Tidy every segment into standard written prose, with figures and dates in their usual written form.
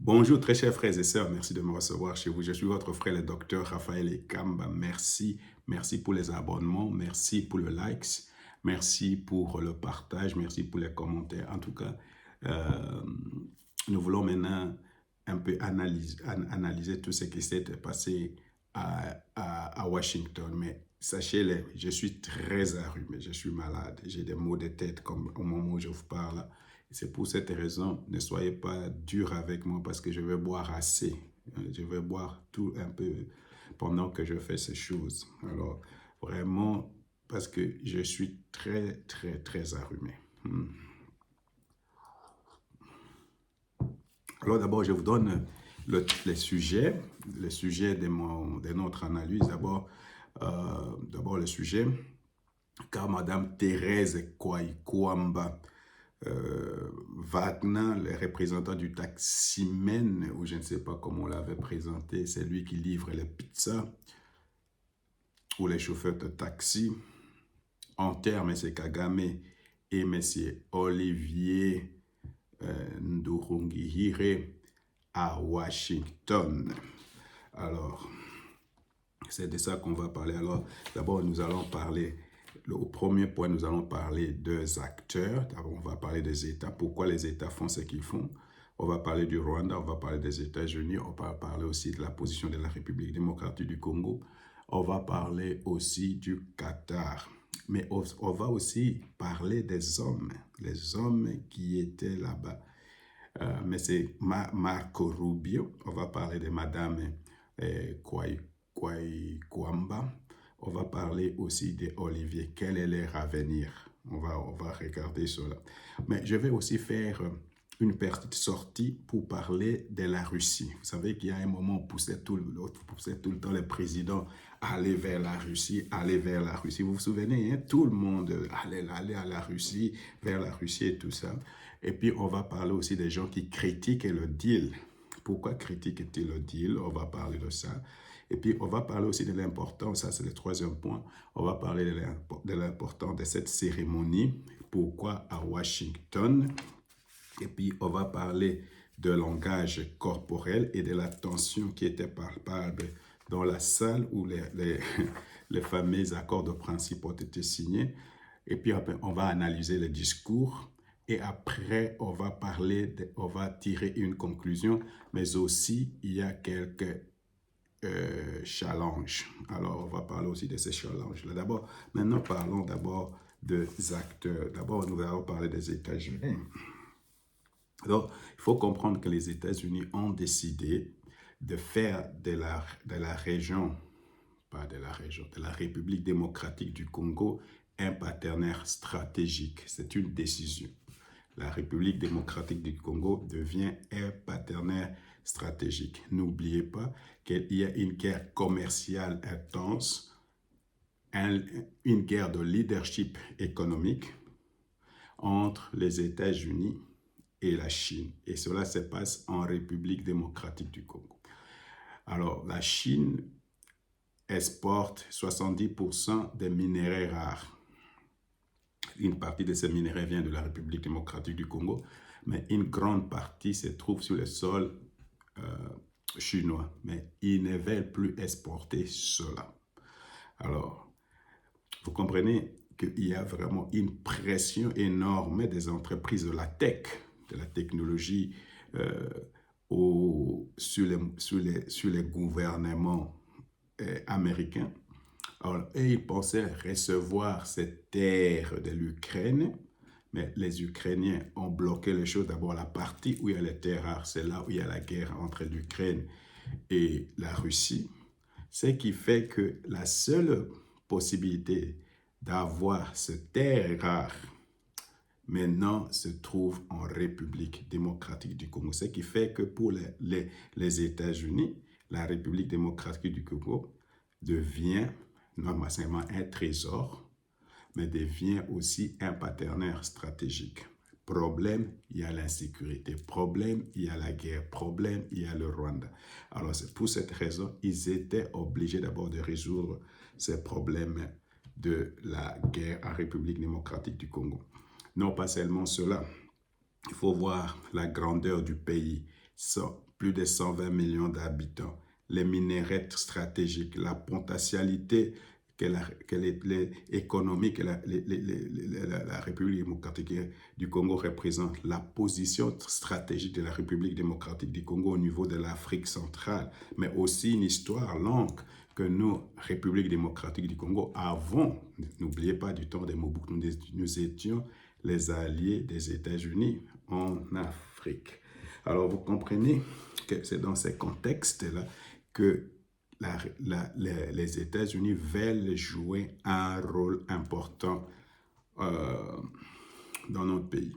Bonjour, très chers frères et sœurs, merci de me recevoir chez vous. Je suis votre frère, le docteur Raphaël Ekamba. Merci pour les abonnements, merci pour le likes, merci pour le partage, merci pour les commentaires. En tout cas, euh, nous voulons maintenant un peu analyser tout ce qui s'est passé à Washington. Mais sachez-le, je suis très arrumé, je suis malade, j'ai des maux de tête comme au moment où je vous parle. C'est pour cette raison, ne soyez pas dur avec moi parce que je vais boire assez. Je vais boire tout un peu pendant que je fais ces choses. Alors, vraiment, parce que je suis très arrumé. Alors d'abord, je vous donne les sujets de notre analyse. D'abord le sujet, car Madame Thérèse Kwamba Wagner, le représentant du taximène, ou je ne sais pas comment on l'avait présenté, c'est lui qui livre les pizzas, ou les chauffeurs de taxi. En termes, M. Kagame et M. Olivier Nduhungirehe à Washington. Alors, c'est de ça qu'on va parler. Alors, d'abord, nous allons parler, au premier point, nous allons parler des acteurs. D'abord, on va parler des États, pourquoi les États font ce qu'ils font. On va parler du Rwanda, on va parler des États-Unis, on va parler aussi de la position de la République démocratique du Congo. On va parler aussi du Qatar. Mais on va aussi parler des hommes, les hommes qui étaient là-bas. Mais c'est Marco Rubio, on va parler de Madame Kwamba, on va parler aussi de Olivier, quel est leur avenir. On va regarder cela. Mais je vais aussi faire une petite sortie pour parler de la Russie. Vous savez qu'il y a un moment où on poussait tout le temps les présidents à aller vers la Russie, aller vers la Russie. Vous vous souvenez, hein? Tout le monde allait à la Russie, vers la Russie et tout ça. Et puis, on va parler aussi des gens qui critiquent le deal. Pourquoi critiquent-ils le deal? On va parler de ça. Et puis, on va parler aussi de l'importance, ça c'est le troisième point, on va parler de l'importance de cette cérémonie. Pourquoi à Washington? Et puis, on va parler de langage corporel et de la tension qui était palpable dans la salle où les fameux accords de principe ont été signés. Et puis, on va analyser les discours. Et après, on va tirer une conclusion, mais aussi, il y a quelques challenges. Alors, on va parler aussi de ces challenges-là. Maintenant, parlons d'abord des acteurs. D'abord, nous allons parler des États-Unis. Alors, il faut comprendre que les États-Unis ont décidé de faire de la région, pas de la région, de la République démocratique du Congo, un partenaire stratégique. C'est une décision. La République démocratique du Congo devient un partenaire stratégique. N'oubliez pas qu'il y a une guerre commerciale intense, une guerre de leadership économique entre les États-Unis et la Chine. Et cela se passe en République démocratique du Congo. Alors, la Chine exporte 70% des minéraux rares. Une partie de ces minéraux vient de la République démocratique du Congo, mais une grande partie se trouve sur le sol chinois. Mais ils ne veulent plus exporter cela. Alors, vous comprenez qu'il y a vraiment une pression énorme des entreprises de la tech, de la technologie sur les gouvernements américains. Alors, et ils pensaient recevoir cette terre de l'Ukraine, mais les Ukrainiens ont bloqué les choses. D'abord, la partie où il y a les terres rares, c'est là où il y a la guerre entre l'Ukraine et la Russie. Ce qui fait que la seule possibilité d'avoir ces terres rares maintenant se trouve en République démocratique du Congo. Ce qui fait que pour les États-Unis, la République démocratique du Congo devient non seulement un trésor, mais devient aussi un partenaire stratégique. Problème, il y a l'insécurité. Problème, il y a la guerre. Problème, il y a le Rwanda. Alors, c'est pour cette raison, ils étaient obligés d'abord de résoudre ces problèmes de la guerre en République démocratique du Congo. Non pas seulement cela, il faut voir la grandeur du pays. plus de 120 millions d'habitants, les minéraux stratégiques, la potentialité économique que la République démocratique du Congo représente, la position stratégique de la République démocratique du Congo au niveau de l'Afrique centrale, mais aussi une histoire longue que nous, République démocratique du Congo, avons. N'oubliez pas du temps de Mobutu, nous étions les alliés des États-Unis en Afrique. Alors, vous comprenez que c'est dans ces contextes-là que les États-Unis veulent jouer un rôle important dans notre pays.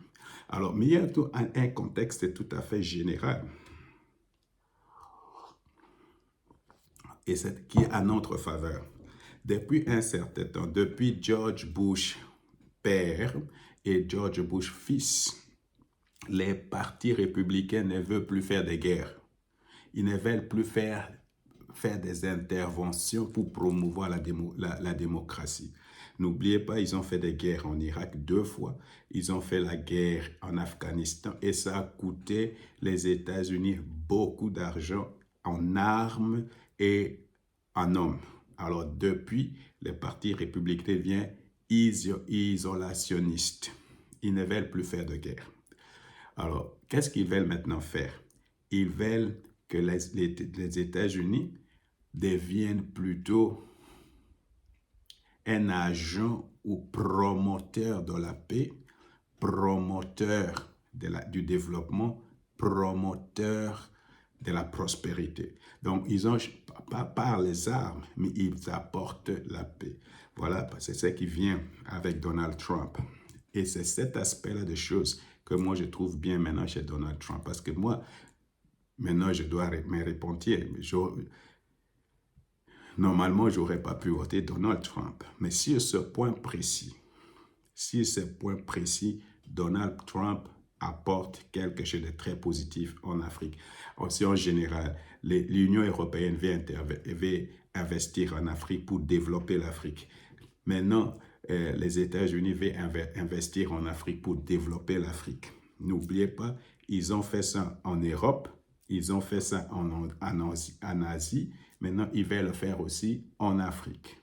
Alors, mais il y a un contexte tout à fait général et qui est à notre faveur. Depuis un certain temps, depuis George Bush père et George Bush fils, les partis républicains ne veulent plus faire de guerre. Ils ne veulent plus faire des interventions pour promouvoir la démocratie. N'oubliez pas, ils ont fait des guerres en Irak 2 fois. Ils ont fait la guerre en Afghanistan et ça a coûté les États-Unis beaucoup d'argent en armes et en hommes. Alors, depuis, le Parti républicain devient isolationniste. Ils ne veulent plus faire de guerre. Alors, qu'est-ce qu'ils veulent maintenant faire? Ils veulent que les États-Unis deviennent plutôt un agent ou promoteur de la paix, promoteur du développement, promoteur de la prospérité. Donc, ils ont, pas par les armes, mais ils apportent la paix. Voilà, c'est ce qui vient avec Donald Trump. Et c'est cet aspect-là de choses que moi, je trouve bien maintenant chez Donald Trump. Parce que moi, maintenant, je dois me repentir. Normalement, je n'aurais pas pu voter Donald Trump. Mais sur ce point précis, Donald Trump apporte quelque chose de très positif en Afrique. Aussi, en général, l'Union européenne veut investir en Afrique pour développer l'Afrique. Maintenant, les États-Unis veulent investir en Afrique pour développer l'Afrique. N'oubliez pas, ils ont fait ça en Europe, ils ont fait ça en Asie. Maintenant, ils veulent le faire aussi en Afrique.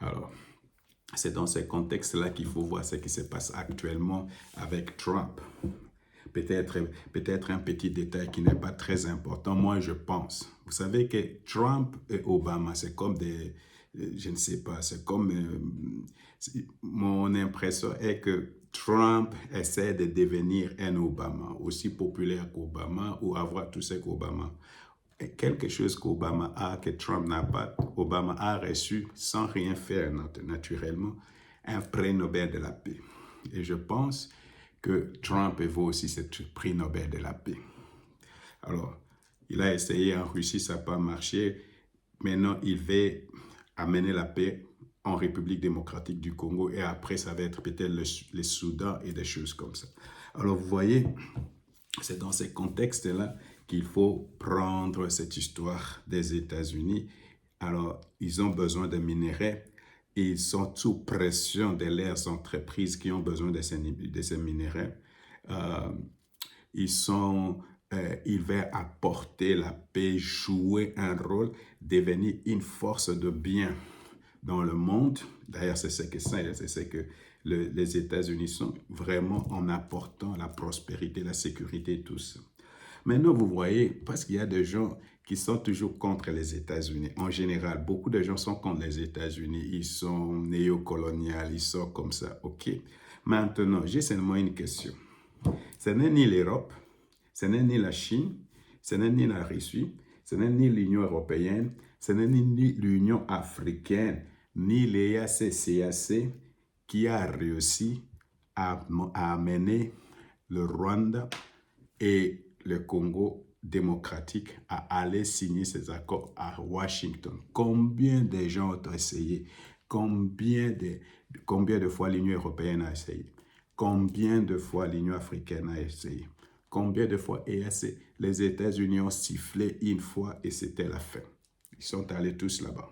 Alors, c'est dans ce contexte-là qu'il faut voir ce qui se passe actuellement avec Trump. Peut-être un petit détail qui n'est pas très important, moi je pense. Vous savez que Trump et Obama, c'est comme je ne sais pas, c'est comme, mon impression est que Trump essaie de devenir un Obama, aussi populaire qu'Obama ou avoir tout ce qu'Obama. Quelque chose qu'Obama a, que Trump n'a pas, Obama a reçu sans rien faire naturellement, un prix Nobel de la paix. Et je pense que Trump vaut aussi ce prix Nobel de la paix. Alors, il a essayé en Russie, ça n'a pas marché. Maintenant, il veut amener la paix en République démocratique du Congo et après, ça va être peut-être le Soudan et des choses comme ça. Alors, vous voyez, c'est dans ces contextes-là qu'il faut prendre cette histoire des États-Unis. Alors, ils ont besoin de minéraux et ils sont sous pression de leurs entreprises qui ont besoin de ces minéraux. Ils veulent apporter la paix, jouer un rôle, devenir une force de bien dans le monde. D'ailleurs, c'est ce que les États-Unis sont vraiment en apportant la prospérité, la sécurité et tout ça. Maintenant, vous voyez, parce qu'il y a des gens qui sont toujours contre les États-Unis. En général, beaucoup de gens sont contre les États-Unis. Ils sont néocoloniaux, ils sont comme ça. OK. Maintenant, j'ai seulement une question. Ce n'est ni l'Europe, ce n'est ni la Chine, ce n'est ni la Russie, ce n'est ni l'Union européenne, ce n'est ni l'Union africaine, ni l'EAC-CAC qui a réussi à amener le Rwanda et le Congo démocratique à aller signer ces accords à Washington. Combien de gens ont essayé? Combien de fois l'Union européenne a essayé? Combien de fois l'Union africaine a essayé? Combien de fois EAC? Les États-Unis ont sifflé une fois et c'était la fin. Ils sont allés tous là-bas.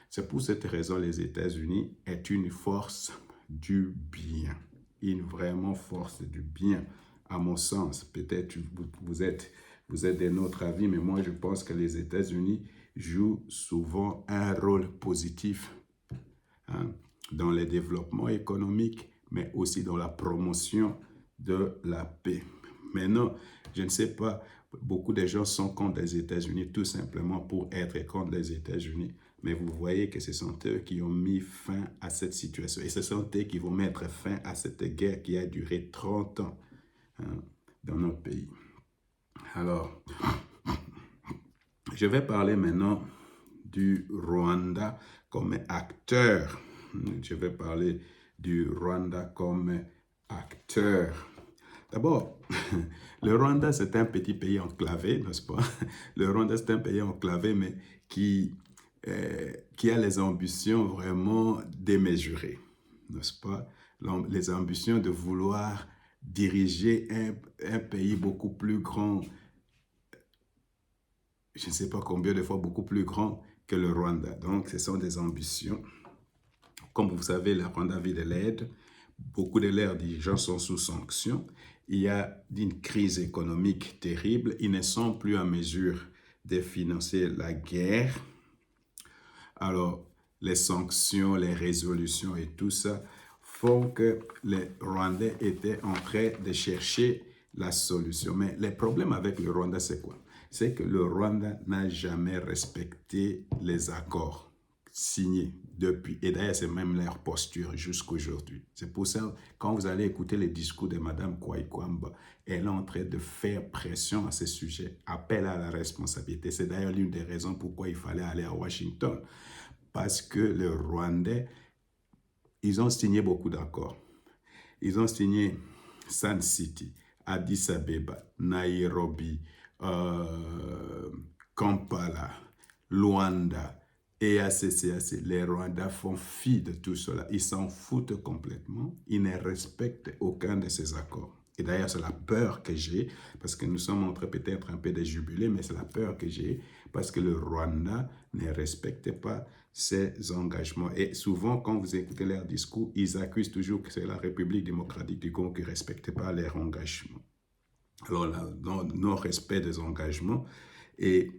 C'est pour cette raison que les États-Unis est une force du bien. Une vraiment force du bien à mon sens. Peut-être vous êtes d'un autre avis, mais moi je pense que les États-Unis jouent souvent un rôle positif, hein, dans le développement économique, mais aussi dans la promotion de la paix. Maintenant, je ne sais pas, beaucoup de gens sont contre les États-Unis tout simplement pour être contre les États-Unis. Mais vous voyez que ce sont eux qui ont mis fin à cette situation. Et ce sont eux qui vont mettre fin à cette guerre qui a duré 30 ans, hein, dans notre pays. Alors, je vais parler maintenant du Rwanda comme acteur. Je vais parler du Rwanda comme acteur. D'abord, le Rwanda, c'est un petit pays enclavé, n'est-ce pas? Le Rwanda, c'est un pays enclavé, mais qui a les ambitions vraiment démesurées, n'est-ce pas? Les ambitions de vouloir diriger un pays beaucoup plus grand, je ne sais pas combien de fois beaucoup plus grand que le Rwanda. Donc, ce sont des ambitions. Comme vous savez, le Rwanda vit de l'aide. Beaucoup de leurs dirigeants sont sous sanctions. Il y a une crise économique terrible. Ils ne sont plus en mesure de financer la guerre. Alors, les sanctions, les résolutions et tout ça font que les Rwandais étaient en train de chercher la solution. Mais le problème avec le Rwanda, c'est quoi? C'est que le Rwanda n'a jamais respecté les accords signés depuis. Et d'ailleurs, c'est même leur posture jusqu'aujourd'hui. C'est pour ça, quand vous allez écouter les discours de Mme Kwame, elle est en train de faire pression à ce sujet, appel à la responsabilité. C'est d'ailleurs l'une des raisons pourquoi il fallait aller à Washington. Parce que les Rwandais, ils ont signé beaucoup d'accords. Ils ont signé Sun City, Addis Abeba, Nairobi, Kampala, Luanda, EAC. Les Rwandais font fi de tout cela. Ils s'en foutent complètement. Ils ne respectent aucun de ces accords. Et d'ailleurs, c'est la peur que j'ai, parce que nous sommes en train peut-être un peu de jubiler, mais c'est la peur que j'ai, parce que le Rwanda ne respecte pas ses engagements. Et souvent, quand vous écoutez leurs discours, ils accusent toujours que c'est la République démocratique du Congo qui ne respecte pas leurs engagements. Alors là, non-respect des engagements. Et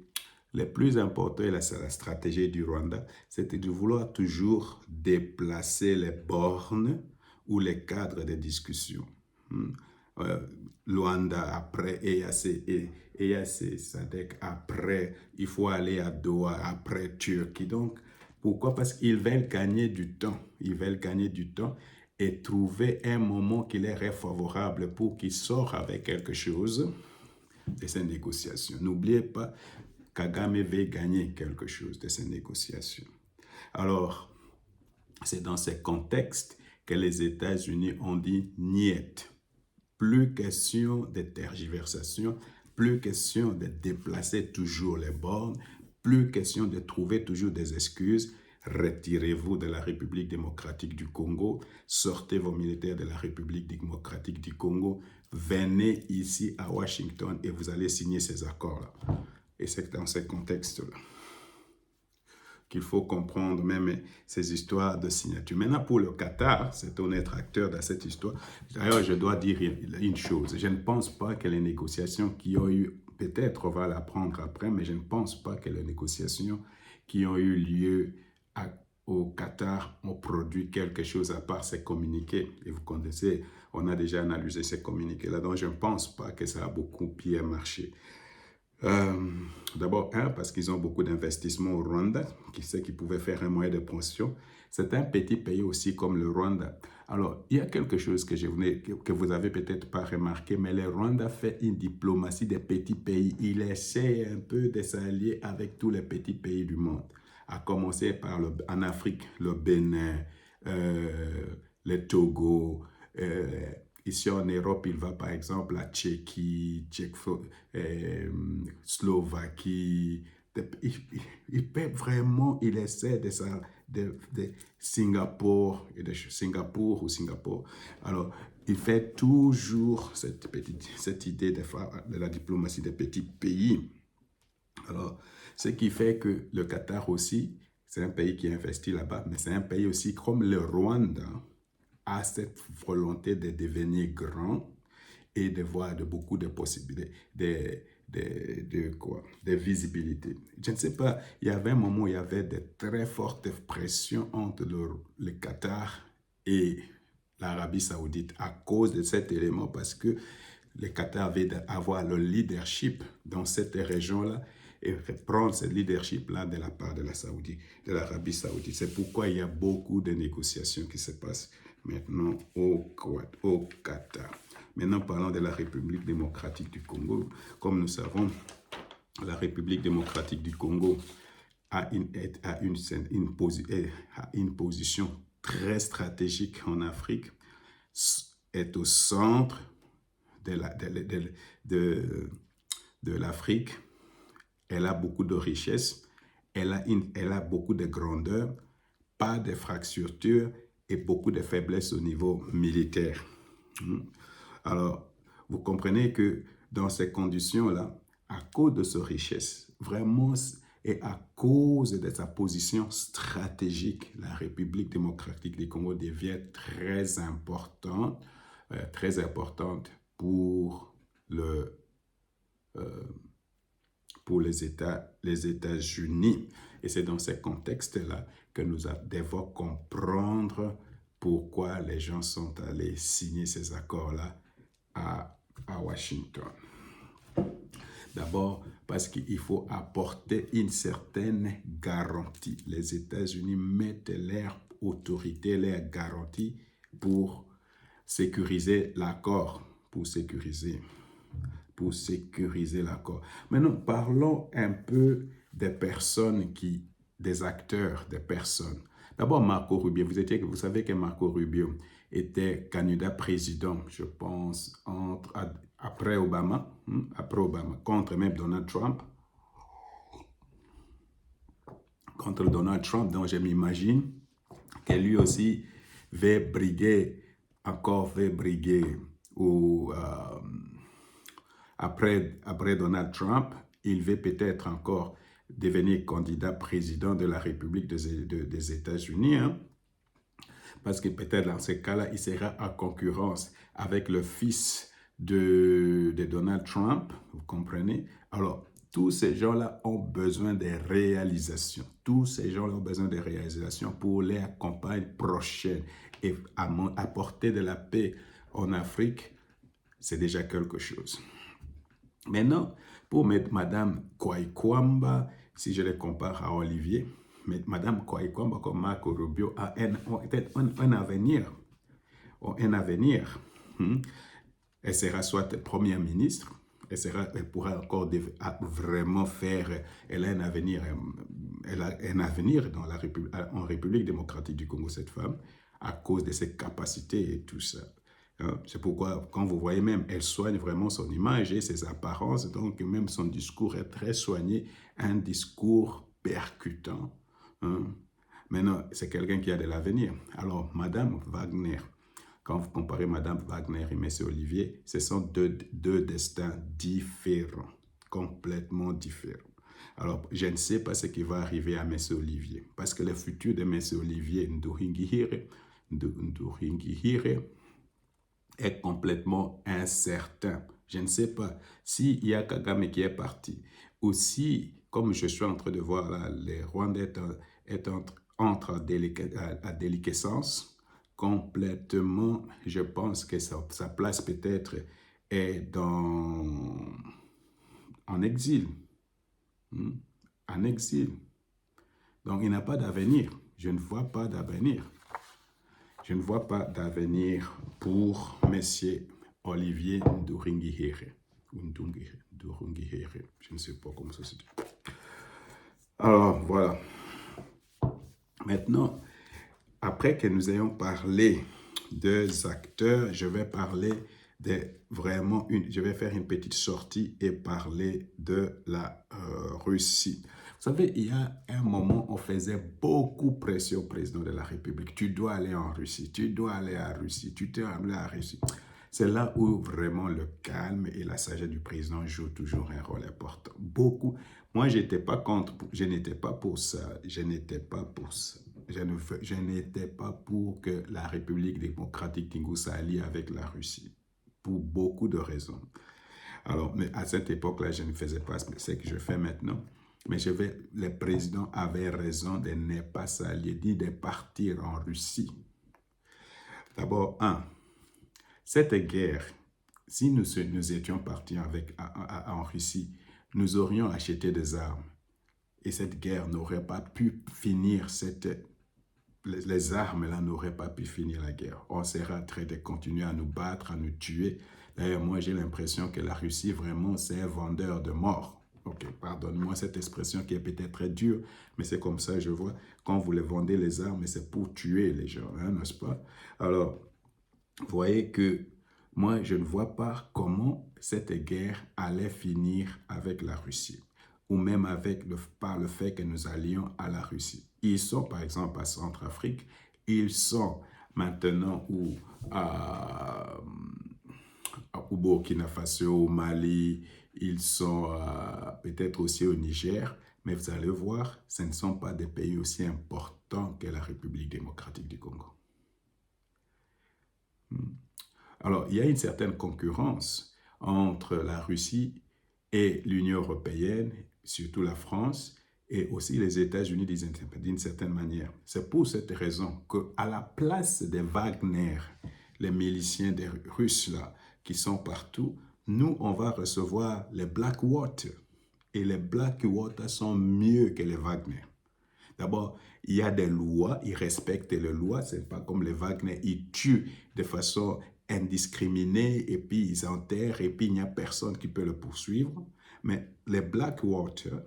le plus important, et là c'est la stratégie du Rwanda, c'était de vouloir toujours déplacer les bornes ou les cadres de discussion. Luanda après EAC, SADC après, il faut aller à Doha après Turquie. Donc, pourquoi? Parce qu'ils veulent gagner du temps. Ils veulent gagner du temps et trouver un moment qui leur est favorable pour qu'ils sortent avec quelque chose de ces négociations. N'oubliez pas, Kagame veut gagner quelque chose de ces négociations. Alors, c'est dans ce contexte que les États-Unis ont dit « niet ». Plus question de tergiversation, plus question de déplacer toujours les bornes, plus question de trouver toujours des excuses. Retirez-vous de la République démocratique du Congo, sortez vos militaires de la République démocratique du Congo, venez ici à Washington et vous allez signer ces accords-là. Et c'est dans ce contexte-là qu'il faut comprendre même ces histoires de signature. Maintenant, pour le Qatar, c'est un être acteur dans cette histoire. D'ailleurs, je dois dire une chose. Je ne pense pas que les négociations qui ont eu, peut-être on va l'apprendre après, mais je ne pense pas que les négociations qui ont eu lieu au Qatar ont produit quelque chose à part ces communiqués. Et vous connaissez, on a déjà analysé ces communiqués-là, donc je ne pense pas que ça a beaucoup bien marché. D'abord, parce qu'ils ont beaucoup d'investissements au Rwanda, qui sait qu'ils pouvaient faire un moyen de pression. C'est un petit pays aussi comme le Rwanda. Alors, il y a quelque chose que vous avez peut-être pas remarqué, mais le Rwanda fait une diplomatie des petits pays. Il essaie un peu de s'allier avec tous les petits pays du monde, à commencer par en Afrique, le Bénin, le Togo, ici en Europe, il va par exemple à Tchéquie, Slovaquie. Il peut vraiment, il essaie de Singapour, ou Singapour. Alors, il fait toujours cette idée de la diplomatie des petits pays. Alors, ce qui fait que le Qatar aussi, c'est un pays qui investit là-bas, mais c'est un pays aussi comme le Rwanda, a cette volonté de devenir grand et de voir beaucoup de possibilités, des visibilités. Je ne sais pas, il y avait un moment où il y avait de très fortes pressions entre le Qatar et l'Arabie Saoudite à cause de cet élément, parce que le Qatar avait d'avoir le leadership dans cette région-là et reprendre ce leadership-là de la part de l'Arabie Saoudite. C'est pourquoi il y a beaucoup de négociations qui se passent maintenant au Qatar. Maintenant, parlons de la République démocratique du Congo. Comme nous savons, la République démocratique du Congo a une position très stratégique en Afrique, est au centre de l'Afrique. Elle a beaucoup de richesses, elle a beaucoup de grandeur, pas de fractures et beaucoup de faiblesses au niveau militaire. Alors, vous comprenez que dans ces conditions-là, à cause de sa richesse, vraiment, et à cause de sa position stratégique, la République démocratique du Congo devient très importante pour les États-Unis. Et c'est dans ce contexte-là que nous devons comprendre pourquoi les gens sont allés signer ces accords-là à Washington. D'abord, parce qu'il faut apporter une certaine garantie. Les États-Unis mettent leur autorité, leur garantie pour sécuriser l'accord, pour sécuriser l'accord. Maintenant, parlons un peu des personnes des acteurs, des personnes. D'abord, Marco Rubio. Vous savez que Marco Rubio était candidat président, je pense, après Obama, contre même Donald Trump. Contre Donald Trump, donc je m'imagine que lui aussi va briguer après Donald Trump, il veut peut-être encore devenir candidat président de la République des États-Unis, hein? Parce que peut-être dans ce cas-là, il sera en concurrence avec le fils de Donald Trump, vous comprenez? Alors, tous ces gens-là ont besoin de réalisations. Tous ces gens-là ont besoin de réalisations pour leur campagne prochaine. Et apporter de la paix en Afrique, c'est déjà quelque chose. Maintenant, pour mettre Mme Kwaekwamba, si je le compare à Olivier, Mme Kwaekwamba comme Marco Rubio a un avenir. Elle sera soit première ministre, elle pourra encore vraiment faire, elle a un avenir en République démocratique du Congo, cette femme, à cause de ses capacités et tout ça. C'est pourquoi, quand vous voyez même, elle soigne vraiment son image et ses apparences, donc même son discours est très soigné, un discours percutant. Maintenant, c'est quelqu'un qui a de l'avenir. Alors, Madame Wagner, quand vous comparez Madame Wagner et M. Olivier, ce sont deux destins différents, complètement différents. Alors, je ne sais pas ce qui va arriver à M. Olivier, parce que le futur de M. Olivier Nduhungirehe est complètement incertain. Je ne sais pas s'il y a Kagame qui est parti, ou si, comme je suis en train de voir là, le Rwanda entre à déliquescence, complètement, je pense que sa place peut-être est en exil. En exil. Donc, il n'a pas d'avenir. Je ne vois pas d'avenir. Je ne vois pas d'avenir pour M. Olivier Nduhungirehe. Je ne sais pas comment ça se dit. Alors, voilà. Maintenant, après que nous ayons parlé des acteurs, je vais parler je vais faire une petite sortie et parler de la Russie. Vous savez, il y a un moment, on faisait beaucoup pression au président de la République. Tu dois aller en Russie, tu dois aller à Russie, tu dois aller à Russie. C'est là où vraiment le calme et la sagesse du président jouent toujours un rôle important. Beaucoup. Moi, je n'étais pas pour ça. Je n'étais pas pour que la République démocratique du Congo s'allie avec la Russie. pour beaucoup de raisons. Alors, mais à cette époque-là, je ne faisais pas ce que je fais maintenant. Mais les présidents avaient raison de ne pas s'allier, ni de partir en Russie. D'abord, cette guerre, si nous étions partis en Russie, nous aurions acheté des armes. Et cette guerre n'aurait pas pu finir, les armes-là n'auraient pas pu finir la guerre. On serait en train de continuer à nous battre, à nous tuer. D'ailleurs, moi, j'ai l'impression que la Russie, vraiment, c'est un vendeur de mort. Ok, pardonne-moi cette expression qui est peut-être très dure, mais c'est comme ça, je vois. Quand vous les vendez les armes, c'est pour tuer les gens, n'est-ce pas? Alors, vous voyez que moi, je ne vois pas comment cette guerre allait finir avec la Russie, ou même par le fait que nous allions à la Russie. Ils sont, par exemple, à Centrafrique, ils sont maintenant au Burkina Faso, au Mali, ils sont peut-être aussi au Niger, mais vous allez voir, ce ne sont pas des pays aussi importants que la République démocratique du Congo. Alors, il y a une certaine concurrence entre la Russie et l'Union européenne, surtout la France, et aussi les États-Unis d'une certaine manière. C'est pour cette raison qu'à la place des Wagner, les miliciens des Russes là, qui sont partout, nous, on va recevoir les Blackwater. Et les Blackwater sont mieux que les Wagner. D'abord, il y a des lois, ils respectent les lois, ce n'est pas comme les Wagner, ils tuent de façon indiscriminée et puis ils enterrent et puis il n'y a personne qui peut le poursuivre. Mais les Blackwater,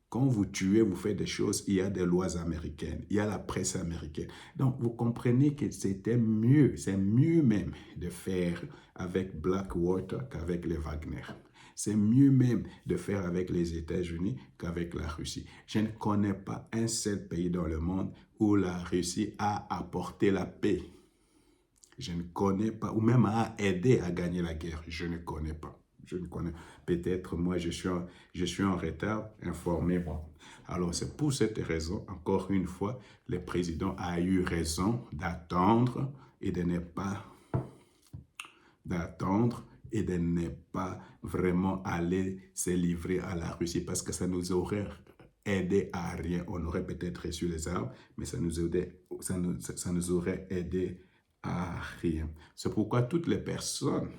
quand vous tuez, vous faites des choses, il y a des lois américaines, il y a la presse américaine. Donc, vous comprenez que c'était mieux, c'est mieux même de faire avec Blackwater qu'avec les Wagner. C'est mieux même de faire avec les États-Unis qu'avec la Russie. Je ne connais pas un seul pays dans le monde où la Russie a apporté la paix. Je ne connais pas, ou même a aidé à gagner la guerre. Je ne connais pas. Je ne connais. Peut-être moi, je suis en retard, informez-moi. Alors, c'est pour cette raison, encore une fois, le président a eu raison d'attendre et de ne pas vraiment aller se livrer à la Russie parce que ça nous aurait aidé à rien. On aurait peut-être reçu les armes, mais ça nous aurait aidé à rien. C'est pourquoi toutes les personnes,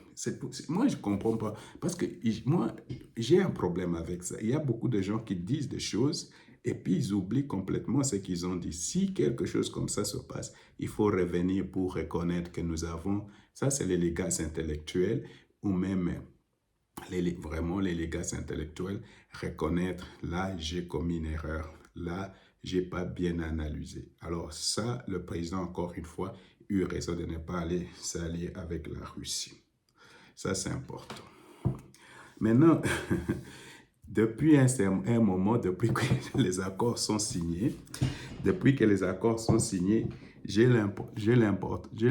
moi je ne comprends pas, parce que moi j'ai un problème avec ça. Il y a beaucoup de gens qui disent des choses et puis ils oublient complètement ce qu'ils ont dit. Si quelque chose comme ça se passe, il faut revenir pour reconnaître que nous avons, ça c'est l'élégance intellectuelle ou même vraiment l'élégance intellectuelle, reconnaître là j'ai commis une erreur, là j'ai pas bien analysé. Alors ça, le président encore une fois eu raison de ne pas aller s'allier avec la Russie. Ça c'est important. Maintenant, depuis un moment, depuis que les accords sont signés, j'ai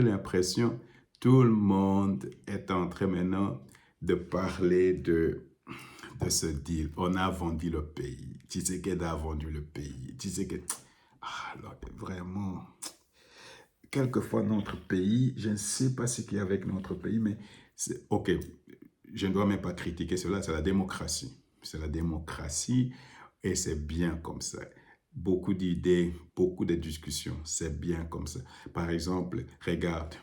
l'impression tout le monde est en train maintenant de parler de ce deal. On a vendu le pays. Tshisekedi a vendu le pays. Tshisekedi... alors, vraiment, quelquefois notre pays, je ne sais pas ce qu'il y a avec notre pays, mais ok, je ne dois même pas critiquer cela, c'est la démocratie. C'est la démocratie et c'est bien comme ça. Beaucoup d'idées, beaucoup de discussions, c'est bien comme ça. Par exemple, regarde,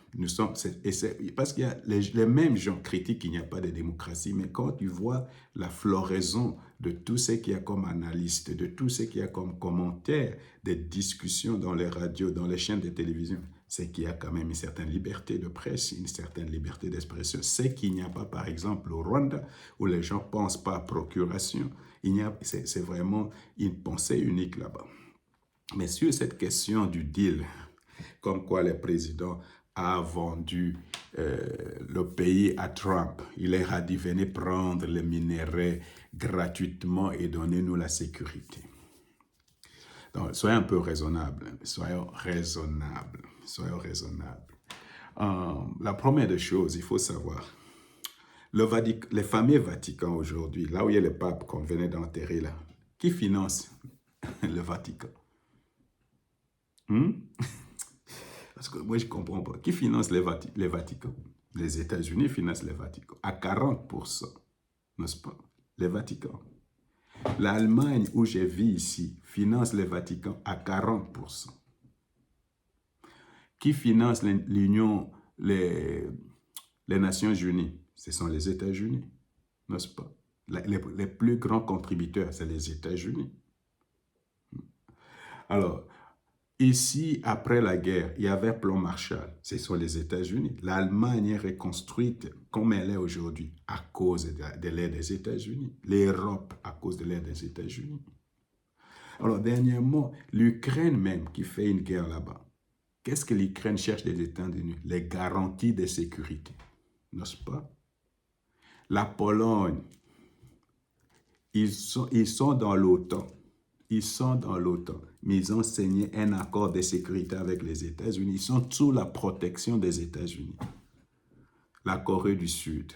parce qu'il y a les mêmes gens critiquent qu'il n'y a pas de démocratie, mais quand tu vois la floraison de tout ce qu'il y a comme analyste, de tout ce qu'il y a comme commentaire, des discussions dans les radios, dans les chaînes de télévision, c'est qu'il y a quand même une certaine liberté de presse, une certaine liberté d'expression. C'est qu'il n'y a pas, par exemple, au Rwanda, où les gens ne pensent pas à procuration. C'est vraiment une pensée unique là-bas. Mais sur cette question du deal, comme quoi le président a vendu le pays à Trump, il a dit venez prendre les minerais gratuitement et donnez-nous la sécurité. Donc, soyons un peu raisonnables. Soyons raisonnables. La première des choses, il faut savoir, les fameux Vatican aujourd'hui, là où il y a le pape qu'on venait d'enterrer là, qui finance le Vatican? Parce que moi, je ne comprends pas. Qui finance les Vatican? Les États-Unis financent le Vatican à 40%, n'est-ce pas? Le Vatican. L'Allemagne, où je vis ici, finance le Vatican à 40%. Qui finance l'Union, les Nations Unies? Ce sont les États-Unis, n'est-ce pas? Les plus grands contributeurs, c'est les États-Unis. Alors, ici, après la guerre, il y avait plan Marshall. Ce sont les États-Unis. L'Allemagne est reconstruite comme elle est aujourd'hui à cause de l'aide des États-Unis. L'Europe à cause de l'aide des États-Unis. Alors, dernièrement, l'Ukraine même qui fait une guerre là-bas. Qu'est-ce que l'Ukraine cherche des États-Unis? Les garanties de sécurité, n'est-ce pas? La Pologne, ils sont dans l'OTAN. Ils sont dans l'OTAN, mais ils ont signé un accord de sécurité avec les États-Unis. Ils sont sous la protection des États-Unis. La Corée du Sud,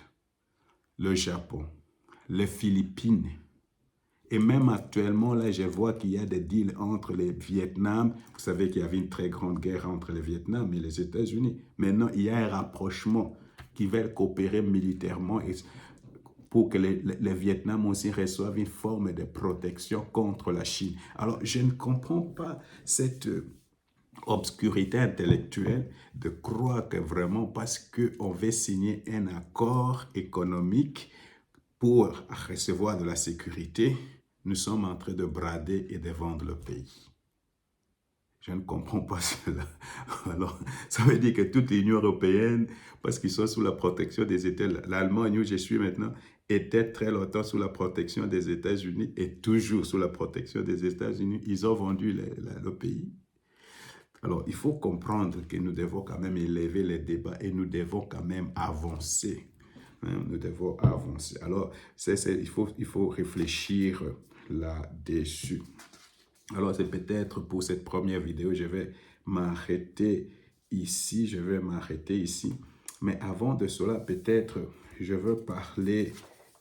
le Japon, les Philippines. Et même actuellement, là, je vois qu'il y a des deals entre les Vietnam. Vous savez qu'il y avait une très grande guerre entre les Vietnam et les États-Unis. Maintenant, il y a un rapprochement qui veulent coopérer militairement pour que les Vietnam aussi reçoivent une forme de protection contre la Chine. Alors, je ne comprends pas cette obscurité intellectuelle de croire que vraiment parce qu'on veut signer un accord économique pour recevoir de la sécurité, nous sommes en train de brader et de vendre le pays. Je ne comprends pas cela. Alors, ça veut dire que toute l'Union européenne, parce qu'ils sont sous la protection des États, l'Allemagne où je suis maintenant, était très longtemps sous la protection des États-Unis et toujours sous la protection des États-Unis. Ils ont vendu le pays. Alors, il faut comprendre que nous devons quand même élever les débats et nous devons quand même avancer. Nous devons avancer. Alors, il faut réfléchir là-dessus. Alors, c'est peut-être pour cette première vidéo, je vais m'arrêter ici. Mais avant de cela, peut-être, je veux parler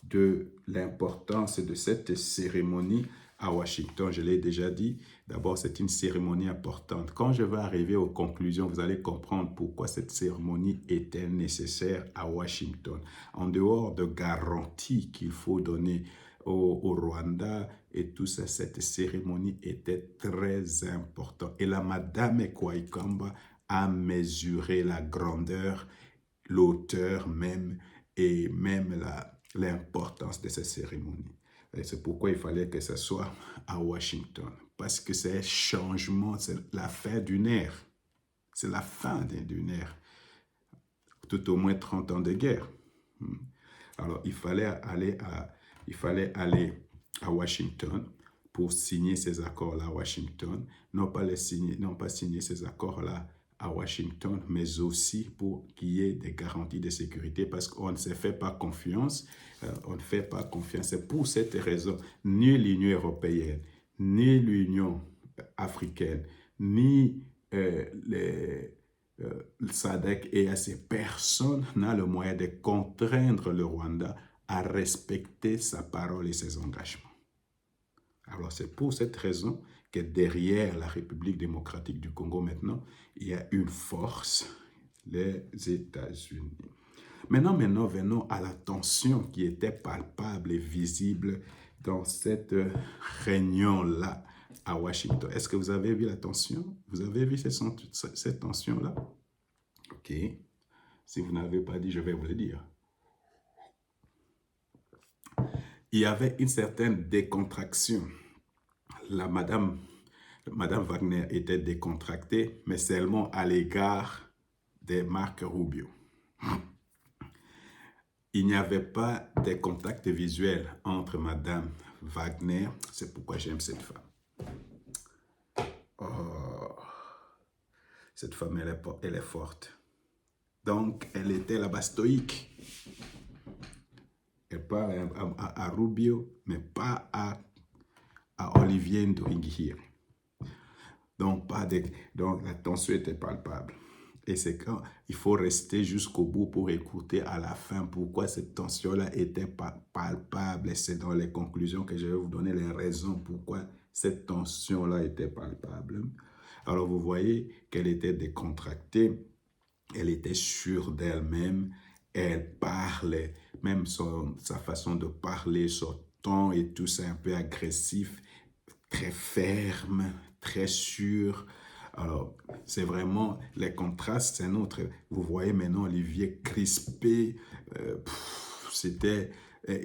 de l'importance de cette cérémonie à Washington. Je l'ai déjà dit. D'abord, c'est une cérémonie importante. Quand je vais arriver aux conclusions, vous allez comprendre pourquoi cette cérémonie était nécessaire à Washington. En dehors de garanties qu'il faut donner au Rwanda et tout ça, cette cérémonie était très importante. Et la Madame Kwaikamba a mesuré la grandeur, l'auteur même, et même l'importance de cette cérémonie. Et c'est pourquoi il fallait que ce soit à Washington. Parce que c'est un changement, c'est la fin d'une ère. C'est la fin d'une ère. Tout au moins 30 ans de guerre. Alors, il fallait aller à Washington pour signer ces accords-là à Washington. Non pas signer ces accords-là à Washington, mais aussi pour qu'il y ait des garanties de sécurité parce qu'on ne se fait pas confiance. On ne fait pas confiance. C'est pour cette raison, ni l'Union européenne, ni l'Union africaine, ni le SADC et à ces personnes n'a le moyen de contraindre le Rwanda à respecter sa parole et ses engagements. Alors c'est pour cette raison que derrière la République démocratique du Congo maintenant, il y a une force, les États-Unis. Maintenant, venons à la tension qui était palpable et visible dans cette réunion-là à Washington. Est-ce que vous avez vu la tension? Vous avez vu cette tension-là? Ok. Si vous n'avez pas dit, je vais vous le dire. Il y avait une certaine décontraction. Madame Wagner était décontractée, mais seulement à l'égard de Marco Rubio. Il n'y avait pas de contact visuel entre Madame Wagner. C'est pourquoi j'aime cette femme. Oh, cette femme, elle est forte. Donc, elle était là-bas stoïque. Elle parle à Rubio, mais pas à Olivier Nduhungirehe. Donc, la tension était palpable. Et c'est quand il faut rester jusqu'au bout pour écouter à la fin pourquoi cette tension-là était palpable. Et c'est dans les conclusions que je vais vous donner les raisons pourquoi cette tension-là était palpable. Alors, vous voyez qu'elle était décontractée, elle était sûre d'elle-même, elle parle, même sa façon de parler, son ton et tout ça un peu agressif, très ferme, très sûr. Alors, c'est vraiment les contrastes, c'est notre. Vous voyez maintenant Olivier crispé, c'était,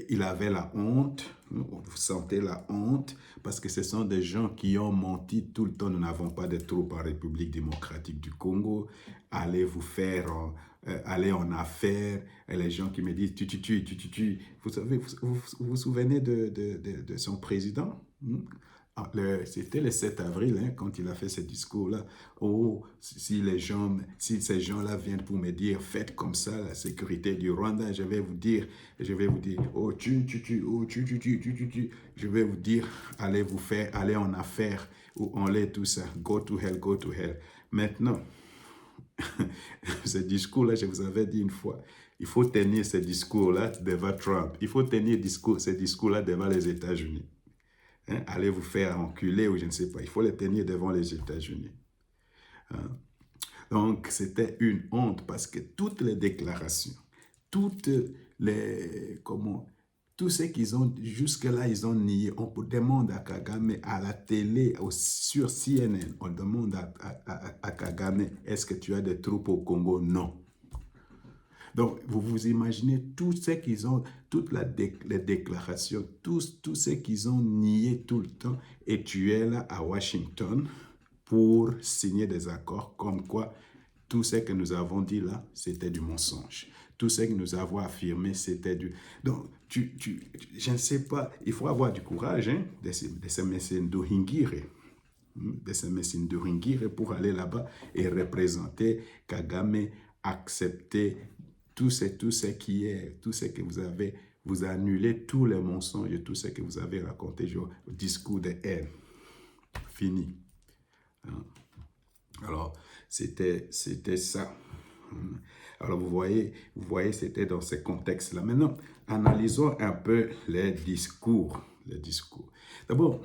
il avait la honte, vous sentez la honte, parce que ce sont des gens qui ont menti tout le temps. Nous n'avons pas de troupes en République démocratique du Congo. Allez vous faire, aller en affaires. Et les gens qui me disent, tu. Vous savez, vous souvenez de son président? C'était le 7 avril, hein, quand il a fait ce discours-là. Oh, si ces gens-là viennent pour me dire, faites comme ça la sécurité du Rwanda, je vais vous dire, oh, tu. Je vais vous dire, allez en affaires, ou on l'est tout ça, go to hell, go to hell. Maintenant, ce discours-là, je vous avais dit une fois, il faut tenir ce discours-là devant Trump. Il faut tenir ce discours-là devant les États-Unis. Hein, allez vous faire enculer ou je ne sais pas. Il faut les tenir devant les États-Unis. Hein? Donc, c'était une honte parce que toutes les déclarations, toutes les, tout ce qu'ils ont, jusque-là, ils ont nié. On demande à Kagame, à la télé, sur CNN, on demande à Kagame, est-ce que tu as des troupes au Congo? Non. Donc, vous vous imaginez tout ce qu'ils ont, toutes les déclarations, tout ce qu'ils ont nié tout le temps, et tu es là à Washington pour signer des accords comme quoi tout ce que nous avons dit là, c'était du mensonge. Tout ce que nous avons affirmé, c'était du... Donc, je ne sais pas, il faut avoir du courage hein, de se mettre de pour aller là-bas et représenter Kagame, accepter tout ce que vous annulez tous les mensonges et tout ce que vous avez raconté, genre, discours de haine. Fini. Alors, c'était ça. Alors, vous voyez, c'était dans ce contexte-là. Maintenant, analysons un peu les discours. D'abord,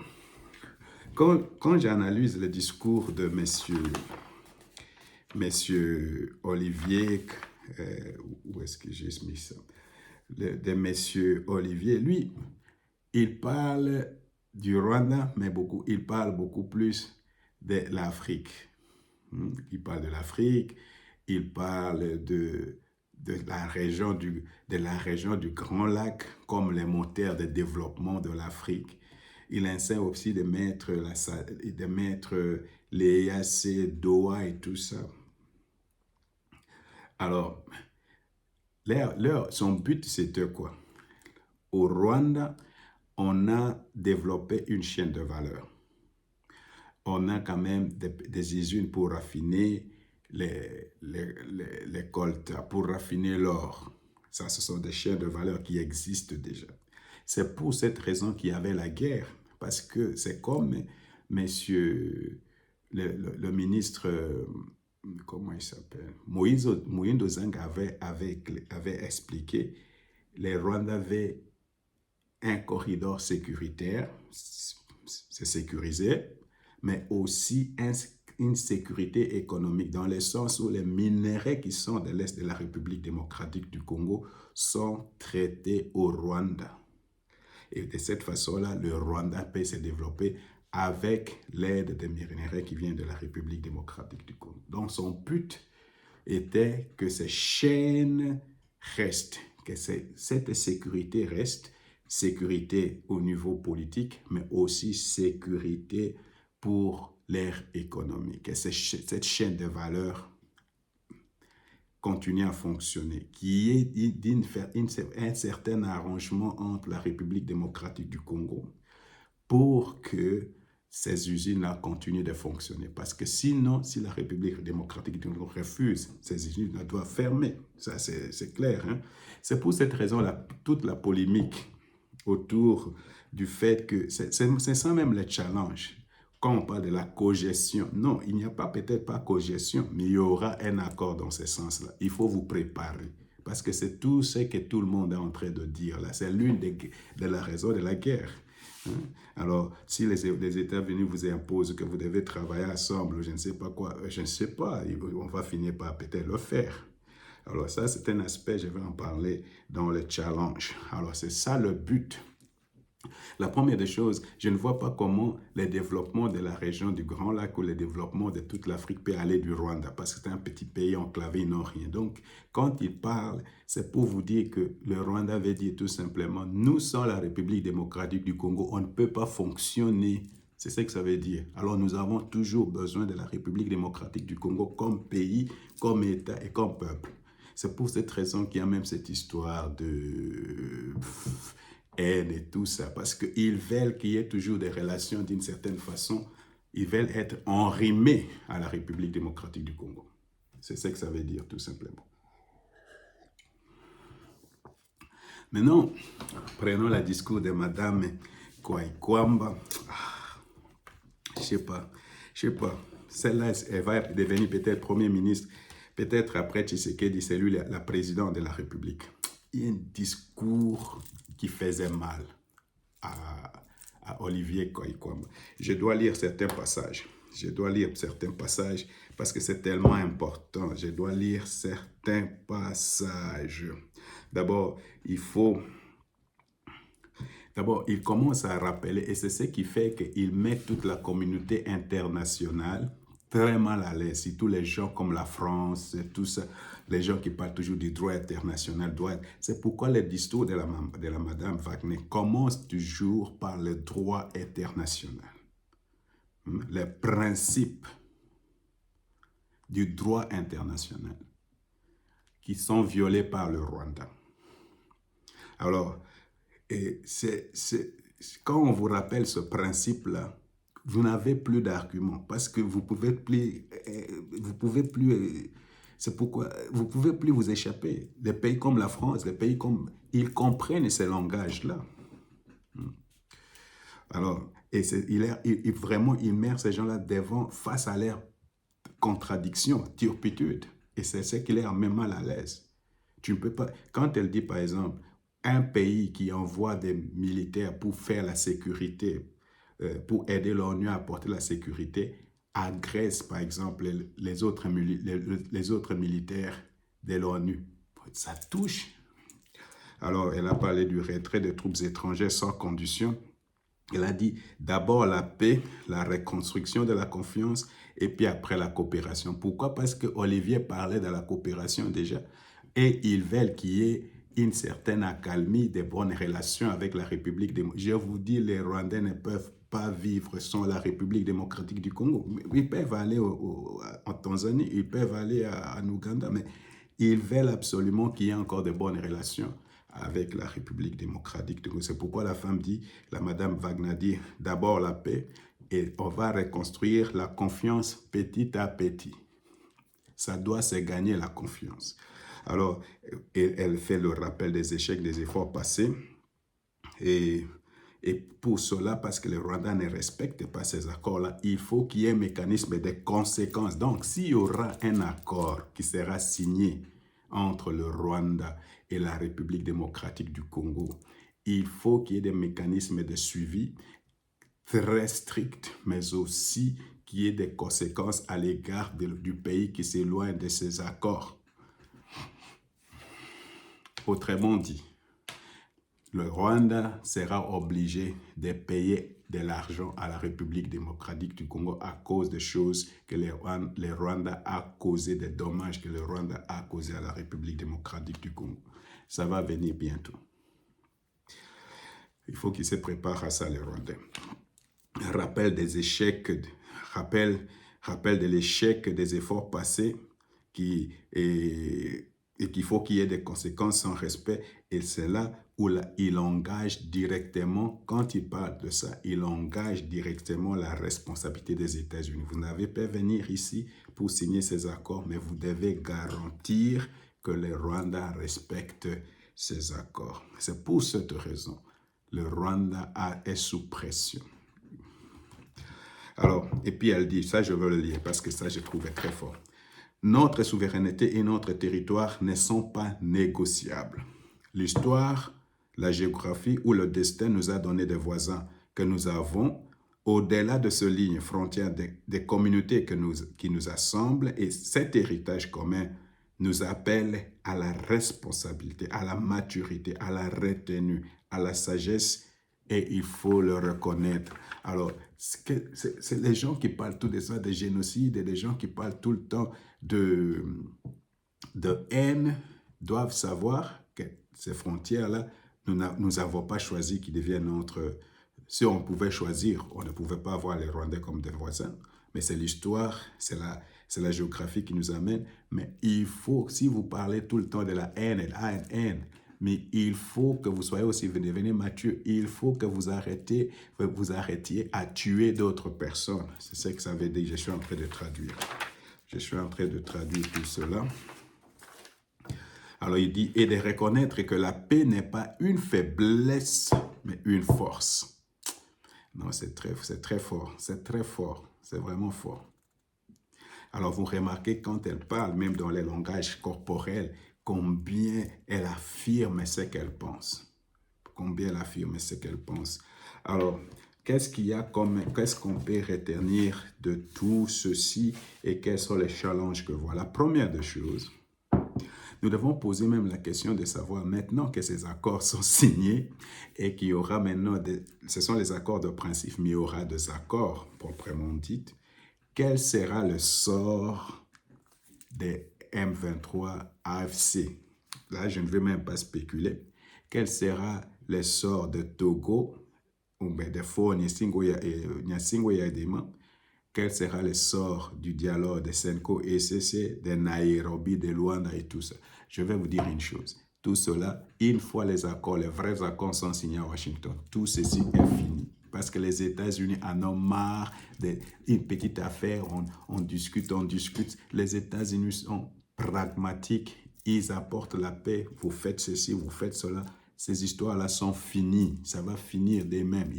quand j'analyse le discours de Monsieur Olivier, où est-ce que j'ai mis ça? De Monsieur Olivier, lui, il parle du Rwanda, mais il parle beaucoup plus de l'Afrique. Il parle de l'Afrique, il parle de la région du Grand Lac comme les moteurs de développement de l'Afrique. Il essaie aussi de mettre les EAC, Doha et tout ça. Alors, son but, c'était quoi? Au Rwanda, on a développé une chaîne de valeur. On a quand même des usines pour raffiner les coltas, pour raffiner l'or. Ça, ce sont des chaînes de valeur qui existent déjà. C'est pour cette raison qu'il y avait la guerre, parce que c'est comme monsieur le ministre, comment il s'appelle, Moïse Zang avait expliqué, les Rwandais avaient un corridor sécuritaire, c'est sécurisé, mais aussi une sécurité économique, dans le sens où les minerais qui sont de l'Est de la République démocratique du Congo sont traités au Rwanda. Et de cette façon-là, le Rwanda peut se développer avec l'aide des minerais qui viennent de la République démocratique du Congo. Donc, son but était que ces chaînes restent, que cette sécurité reste, sécurité au niveau politique, mais aussi sécurité pour l'ère économique. Que cette chaîne de valeur continue à fonctionner, qui est un certain arrangement entre la République démocratique du Congo pour que ces usines-là continuent de fonctionner. Parce que sinon, si la République démocratique du Congo refuse, ces usines doivent fermer. Ça, c'est clair. Hein? C'est pour cette raison-là, toute la polémique autour du fait que c'est ça même le challenge. Quand on parle de la cogestion, non, il n'y a peut-être pas cogestion, mais il y aura un accord dans ce sens-là. Il faut vous préparer. Parce que c'est tout ce que tout le monde est en train de dire là. C'est l'une de la raison de la guerre. Alors, si les États-Unis vous imposent que vous devez travailler ensemble, je ne sais pas quoi, je ne sais pas, on va finir par peut-être le faire. Alors ça, c'est un aspect, je vais en parler dans le challenge. Alors c'est ça le but. La première des choses, je ne vois pas comment le développement de la région du Grand Lac ou le développement de toute l'Afrique peut aller du Rwanda, parce que c'est un petit pays enclavé, ils n'ont rien. Donc, quand ils parlent, c'est pour vous dire que le Rwanda veut dire tout simplement, nous sommes la République démocratique du Congo, on ne peut pas fonctionner. C'est ce que ça veut dire. Alors, nous avons toujours besoin de la République démocratique du Congo comme pays, comme État et comme peuple. C'est pour cette raison qu'il y a même cette histoire de haine et tout ça, parce qu'ils veulent qu'il y ait toujours des relations d'une certaine façon. Ils veulent être enrhumés à la République démocratique du Congo. C'est ce que ça veut dire, tout simplement. Maintenant, prenons le discours de Madame Kwaikwamba. Je sais pas. Celle-là, elle va devenir peut-être Premier ministre. Peut-être après Tshisekedi, c'est lui la présidente de la République. Il y a un discours qui faisait mal à Olivier Kwaikwamba. Je dois lire certains passages. Parce que c'est tellement important. Je dois lire certains passages. D'abord, il commence à rappeler, et c'est ce qui fait qu'il met toute la communauté internationale très mal à l'aise, surtout les gens comme la France, tout ça, les gens qui parlent toujours du droit international. C'est pourquoi le discours de la Madame Wagner commence toujours par le droit international. Les principes du droit international qui sont violés par le Rwanda. Alors, quand on vous rappelle ce principe-là, vous n'avez plus d'arguments parce que vous pouvez plus, c'est pourquoi vous pouvez plus vous échapper. Les pays comme la France, ils comprennent ces langages-là. Alors, vraiment, il met ces gens-là face à leur contradiction, turpitude. Et c'est ce qui les met mal à l'aise. Tu ne peux pas, quand elle dit par exemple, un pays qui envoie des militaires pour faire la sécurité, pour aider l'ONU à apporter la sécurité, agresse par exemple les autres militaires de l'ONU. Ça touche. Alors, elle a parlé du retrait des troupes étrangères sans condition. Elle a dit d'abord la paix, la reconstruction de la confiance et puis après la coopération. Pourquoi? Parce que Olivier parlait de la coopération déjà et ils veulent qu'il y ait une certaine accalmie, des bonnes relations avec la République démocratique. Je vous dis, les Rwandais ne peuvent pas vivre sans la République démocratique du Congo. Ils peuvent aller en Tanzanie, ils peuvent aller en Ouganda, mais ils veulent absolument qu'il y ait encore de bonnes relations avec la République démocratique du Congo. C'est pourquoi la femme dit, la Madame Wagner dit, d'abord la paix et on va reconstruire la confiance petit à petit. Ça doit se gagner la confiance. Alors, elle fait le rappel des échecs, des efforts passés. Et pour cela, parce que le Rwanda ne respecte pas ces accords-là, il faut qu'il y ait un mécanisme de conséquences. Donc, s'il y aura un accord qui sera signé entre le Rwanda et la République démocratique du Congo, il faut qu'il y ait des mécanismes de suivi très stricts, mais aussi qu'il y ait des conséquences à l'égard du pays qui s'éloigne de ces accords. Autrement dit, le Rwanda sera obligé de payer de l'argent à la République démocratique du Congo à cause des choses que le Rwanda a causé, des dommages que le Rwanda a causé à la République démocratique du Congo. Ça va venir bientôt. Il faut qu'il se prépare à ça, les Rwandais. Rappel des échecs, rappel de l'échec des efforts passés et qu'il faut qu'il y ait des conséquences sans respect. Et c'est là où il engage directement, quand il parle de ça, il engage directement la responsabilité des États-Unis. Vous n'avez pas venir ici pour signer ces accords, mais vous devez garantir que le Rwanda respecte ces accords. C'est pour cette raison le Rwanda est sous pression. Alors, et puis elle dit, ça je veux le lire parce que ça je trouvais très fort. Notre souveraineté et notre territoire ne sont pas négociables. L'histoire, la géographie ou le destin nous a donné des voisins que nous avons au-delà de ces lignes frontières des communautés qui nous assemblent et cet héritage commun nous appelle à la responsabilité, à la maturité, à la retenue, à la sagesse, et il faut le reconnaître. Alors, c'est les gens qui parlent tout de ça, de génocide, et les gens qui parlent tout le temps de haine, doivent savoir que ces frontières-là, nous n'avons pas choisi qu'ils deviennent notre... Si on pouvait choisir, on ne pouvait pas avoir les Rwandais comme des voisins, mais c'est l'histoire, c'est la géographie qui nous amène. Mais il faut, si vous parlez tout le temps de la haine et la haine, mais il faut que vous soyez aussi devenus mature. Il faut que vous arrêtiez à tuer d'autres personnes. C'est ce que ça veut dire. Je suis en train de traduire. Je suis en train de traduire tout cela. Alors il dit, et de reconnaître que la paix n'est pas une faiblesse, mais une force. Non, c'est très fort, c'est très fort, c'est vraiment fort. Alors vous remarquez quand elle parle, même dans les langages corporels, combien elle affirme ce qu'elle pense. Combien elle affirme ce qu'elle pense. Alors, qu'est-ce qu'on peut retenir de tout ceci et quels sont les challenges que voilà? Première des choses, nous devons poser même la question de savoir maintenant que ces accords sont signés et qu'il y aura maintenant, ce sont les accords de principe, mais il y aura des accords proprement dits. Quel sera le sort des M23 AFC? Là, je ne vais même pas spéculer. Quel sera le sort de Togo ou bien de Fort Nyasingo Yadema? Quel sera le sort du dialogue de Senko ECC, de Nairobi, de Luanda et tout ça? Je vais vous dire une chose. Tout cela, une fois les accords, les vrais accords sont signés à Washington, tout ceci est fini. Parce que les États-Unis en ont marre d'une petite affaire, on discute. Les États-Unis sont pragmatiques, ils apportent la paix, vous faites ceci, vous faites cela. Ces histoires-là sont finies, ça va finir d'eux-mêmes.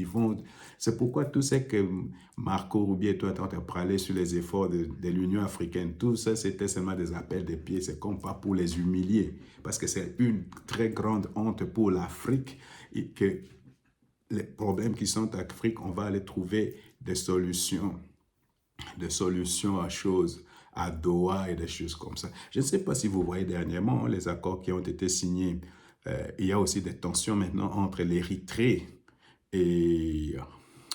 C'est pourquoi tout ce que Marco Rubio et toi, tu as parlé sur les efforts de l'Union africaine, tout ça, c'était seulement des appels de pied, c'est comme pas pour les humilier. Parce que c'est une très grande honte pour l'Afrique que les problèmes qui sont en Afrique, on va aller trouver des solutions à choses, à Doha et des choses comme ça. Je ne sais pas si vous voyez dernièrement les accords qui ont été signés. Il y a aussi des tensions maintenant entre l'Érythrée et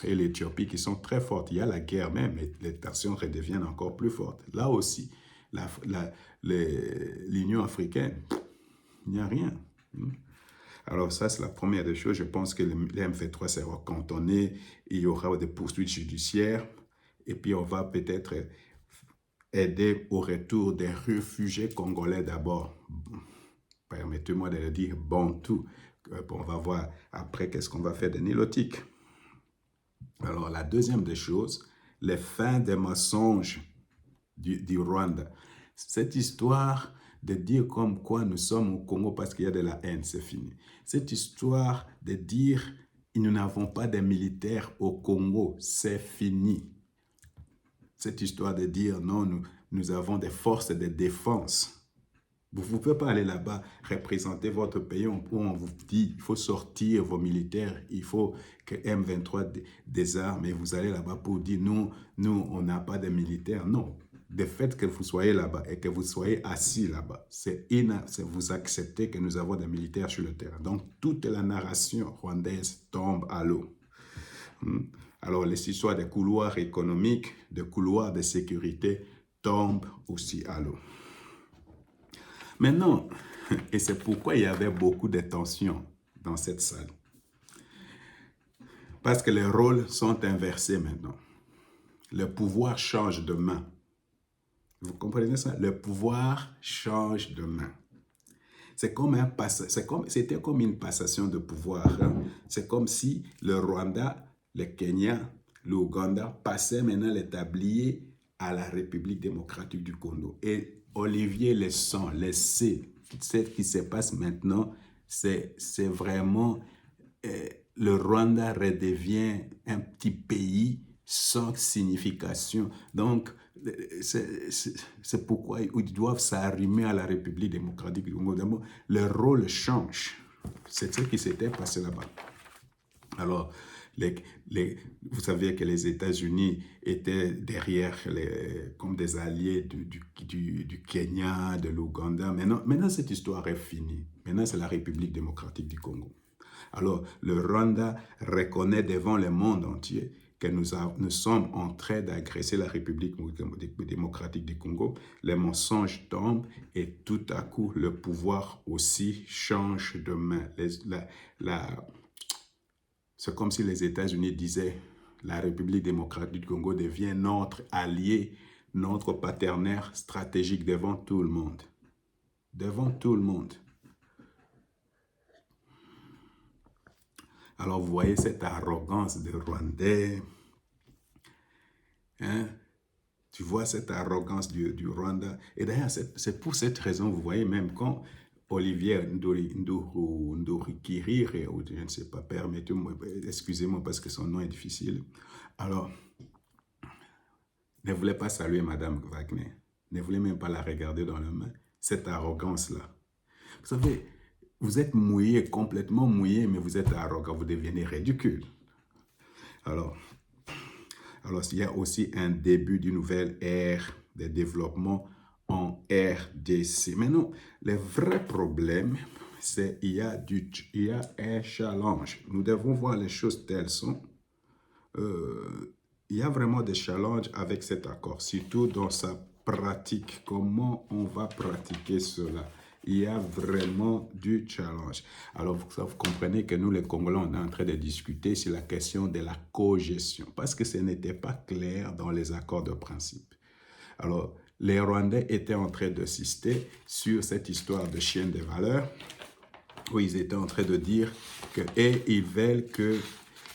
l'Éthiopie qui sont très fortes. Il y a la guerre même, mais les tensions redeviennent encore plus fortes. Là aussi, l'Union africaine, il n'y a rien. Alors ça, c'est la première des choses. Je pense que les M23 sera cantonné. Il y aura des poursuites judiciaires. Et puis, on va peut-être aider au retour des réfugiés congolais d'abord. Permettez-moi de le dire, Bantou. On va voir après qu'est-ce qu'on va faire des Nilotiques. Alors, la deuxième des choses, les fins des mensonges du Rwanda. Cette histoire de dire comme quoi nous sommes au Congo parce qu'il y a de la haine, c'est fini. Cette histoire de dire nous n'avons pas de militaires au Congo, c'est fini. Cette histoire de dire non, nous avons des forces de défense. Vous ne pouvez pas aller là-bas représenter votre pays où on vous dit il faut sortir vos militaires, il faut que M23 désarme et vous allez là-bas pour dire nous on n'a pas de militaires. Non. Le fait que vous soyez là-bas et que vous soyez assis là-bas, c'est vous acceptez que nous avons des militaires sur le terrain. Donc, toute la narration rwandaise tombe à l'eau. Alors, les histoires des couloirs économiques, des couloirs de sécurité tombent aussi à l'eau. Maintenant, et c'est pourquoi il y avait beaucoup de tensions dans cette salle. Parce que les rôles sont inversés maintenant. Le pouvoir change de main. Vous comprenez ça? Le pouvoir change de main. C'était comme une passation de pouvoir. Hein? C'est comme si le Rwanda, le Kenya, l'Ouganda passaient maintenant les tabliers à la République démocratique du Congo. Et Olivier le sait. Ce qui se passe maintenant, c'est vraiment... le Rwanda redevient un petit pays sans signification. Donc, c'est pourquoi ils doivent s'arrimer à la République démocratique du Congo. Le rôle change. C'est ce qui s'était passé là-bas. Alors, Vous savez que les États-Unis étaient derrière comme des alliés du Kenya, de l'Ouganda. Maintenant, cette histoire est finie. Maintenant, c'est la République démocratique du Congo. Alors, le Rwanda reconnaît devant le monde entier que nous sommes en train d'agresser la République démocratique du Congo. Les mensonges tombent et tout à coup, le pouvoir aussi change de main. C'est comme si les États-Unis disaient la République démocratique du Congo devient notre allié, notre partenaire stratégique devant tout le monde. Devant tout le monde. Alors, vous voyez cette arrogance des Rwandais. Hein? Tu vois cette arrogance du Rwanda. Et d'ailleurs, c'est pour cette raison, vous voyez, même quand Olivier Ndorikirire, ou je ne sais pas, permettez-moi, excusez-moi parce que son nom est difficile. Alors, ne voulait pas saluer Madame Wagner. Ne voulait même pas la regarder dans les mains. Cette arrogance-là. Vous savez, vous êtes mouillé, complètement mouillé, mais vous êtes arrogant, vous devenez ridicule. Alors, il y a aussi un début d'une nouvelle ère de développement en RDC. Maintenant, le vrai problème, c'est qu'il y a un challenge. Nous devons voir les choses telles sont. Il y a vraiment des challenges avec cet accord, surtout dans sa pratique. Comment on va pratiquer cela? Il y a vraiment du challenge. Alors, vous comprenez que nous, les Congolais, on est en train de discuter sur la question de la cogestion, parce que ce n'était pas clair dans les accords de principe. Alors, les Rwandais étaient en train d'insister sur cette histoire de chaîne de valeur, où ils étaient en train de dire qu'ils veulent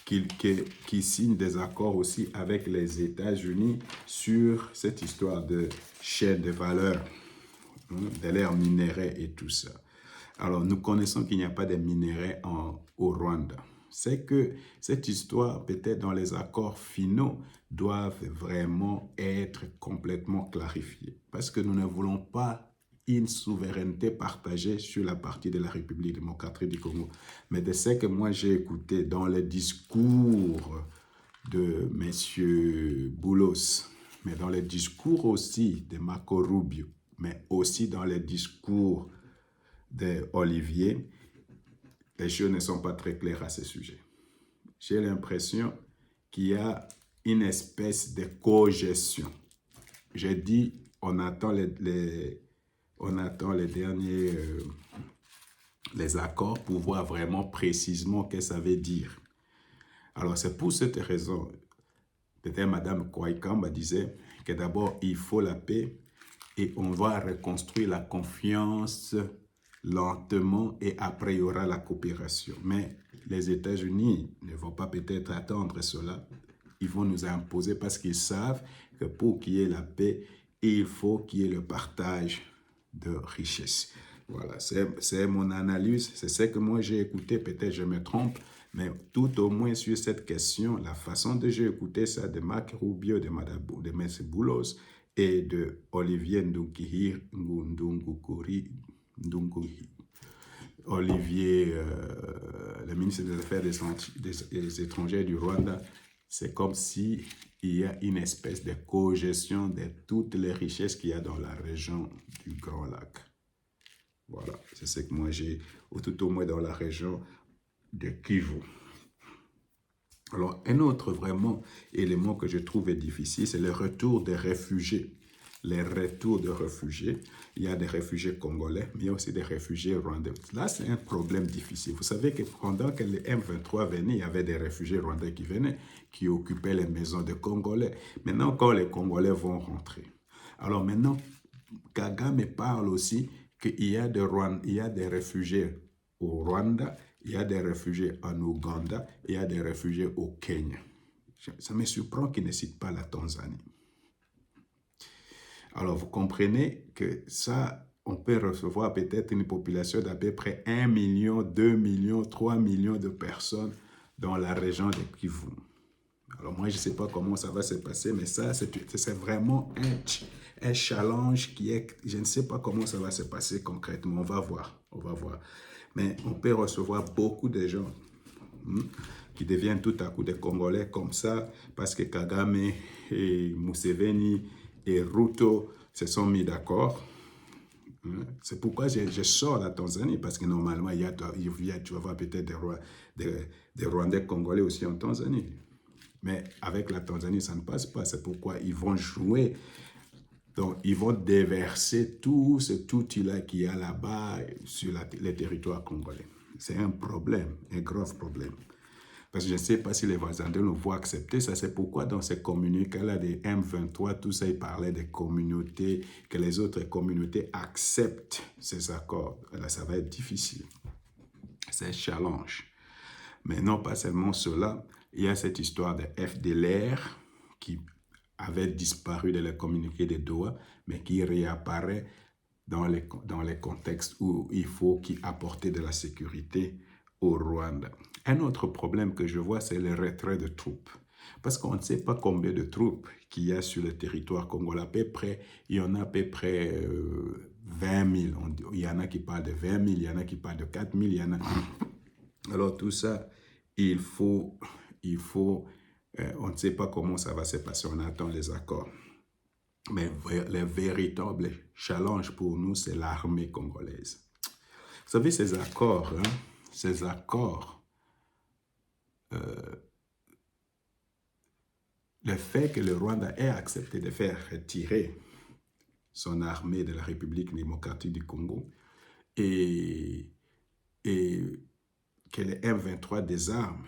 qu'ils signent des accords aussi avec les États-Unis sur cette histoire de chaîne de valeur, de l'air minéraux et tout ça. Alors, nous connaissons qu'il n'y a pas de minéraux au Rwanda. C'est que cette histoire, peut-être dans les accords finaux, doivent vraiment être complètement clarifiées. Parce que nous ne voulons pas une souveraineté partagée sur la partie de la République démocratique du Congo. Mais de ce que moi j'ai écouté dans les discours de M. Boulos, mais dans les discours aussi de Marco Rubio, mais aussi dans les discours d'Olivier, les choses ne sont pas très claires à ce sujet. J'ai l'impression qu'il y a une espèce de cogestion. J'ai dit, on attend les derniers les accords pour voir vraiment précisément ce que ça veut dire. Alors, c'est pour cette raison, peut-être Mme Kouaïkamba disait que d'abord, il faut la paix et on va reconstruire la confiance lentement et après, il y aura la coopération. Mais les États-Unis ne vont pas peut-être attendre cela. Ils vont nous imposer parce qu'ils savent que pour qu'il y ait la paix, il faut qu'il y ait le partage de richesses. Voilà, c'est mon analyse, c'est ce que moi j'ai écouté, peut-être je me trompe, mais tout au moins sur cette question, la façon dont j'ai écouté ça de Marc Rubio, de M. Boulos et de Olivier Olivier, le ministre des Affaires des étrangers du Rwanda, c'est comme s'il y a une espèce de cogestion de toutes les richesses qu'il y a dans la région du Grand Lac. Voilà, c'est ce que moi j'ai, ou tout au moins dans la région de Kivu. Alors, un autre vraiment élément que je trouve difficile, c'est le retour des réfugiés. Les retours de réfugiés. Il y a des réfugiés congolais, mais il y a aussi des réfugiés rwandais. Là, c'est un problème difficile. Vous savez que pendant que les M23 venaient, il y avait des réfugiés rwandais qui venaient, qui occupaient les maisons des Congolais. Maintenant, quand les Congolais vont rentrer. Alors maintenant, Kagame parle aussi qu'il y a des réfugiés au Rwanda, il y a des réfugiés en Ouganda, il y a des réfugiés au Kenya. Ça me surprend qu'il ne cite pas la Tanzanie. Alors, vous comprenez que ça, on peut recevoir peut-être une population d'à peu près 1 million, 2 millions, 3 millions de personnes dans la région de Kivu. Alors, moi, je ne sais pas comment ça va se passer, mais ça, c'est vraiment un challenge qui est... Je ne sais pas comment ça va se passer concrètement. On va voir. Mais on peut recevoir beaucoup de gens. qui deviennent tout à coup des Congolais comme ça, parce que Kagame et Museveni et Ruto se sont mis d'accord. C'est pourquoi je sors la Tanzanie, parce que normalement, tu vas voir peut-être des Rwandais Congolais aussi en Tanzanie. Mais avec la Tanzanie, ça ne passe pas. C'est pourquoi ils vont jouer. Donc, ils vont déverser tout cet outil-là qu'il y a là-bas sur les territoires congolais. C'est un problème, un grave problème. Parce que je ne sais pas si les voisins nous vont accepter ça. C'est pourquoi dans ces communiqués-là des M23, tout ça, ils parlaient des communautés, que les autres communautés acceptent ces accords. Là, ça va être difficile. C'est un challenge. Mais non pas seulement cela, il y a cette histoire de FDLR qui avait disparu de les communiqués de Doha, mais qui réapparaît dans les contextes où il faut apporter de la sécurité au Rwanda. Un autre problème que je vois, c'est le retrait de troupes. Parce qu'on ne sait pas combien de troupes qu'il y a sur le territoire congolais. À peu près, il y en a à peu près 20 000. Il y en a qui parlent de 20 000, il y en a qui parlent de 4 000, il y en a... Alors tout ça, il faut on ne sait pas comment ça va se passer, on attend les accords. Mais le véritable challenge pour nous, c'est l'armée congolaise. Vous savez, ces accords, le fait que le Rwanda ait accepté de faire retirer son armée de la République démocratique du Congo et que les M23 désarment,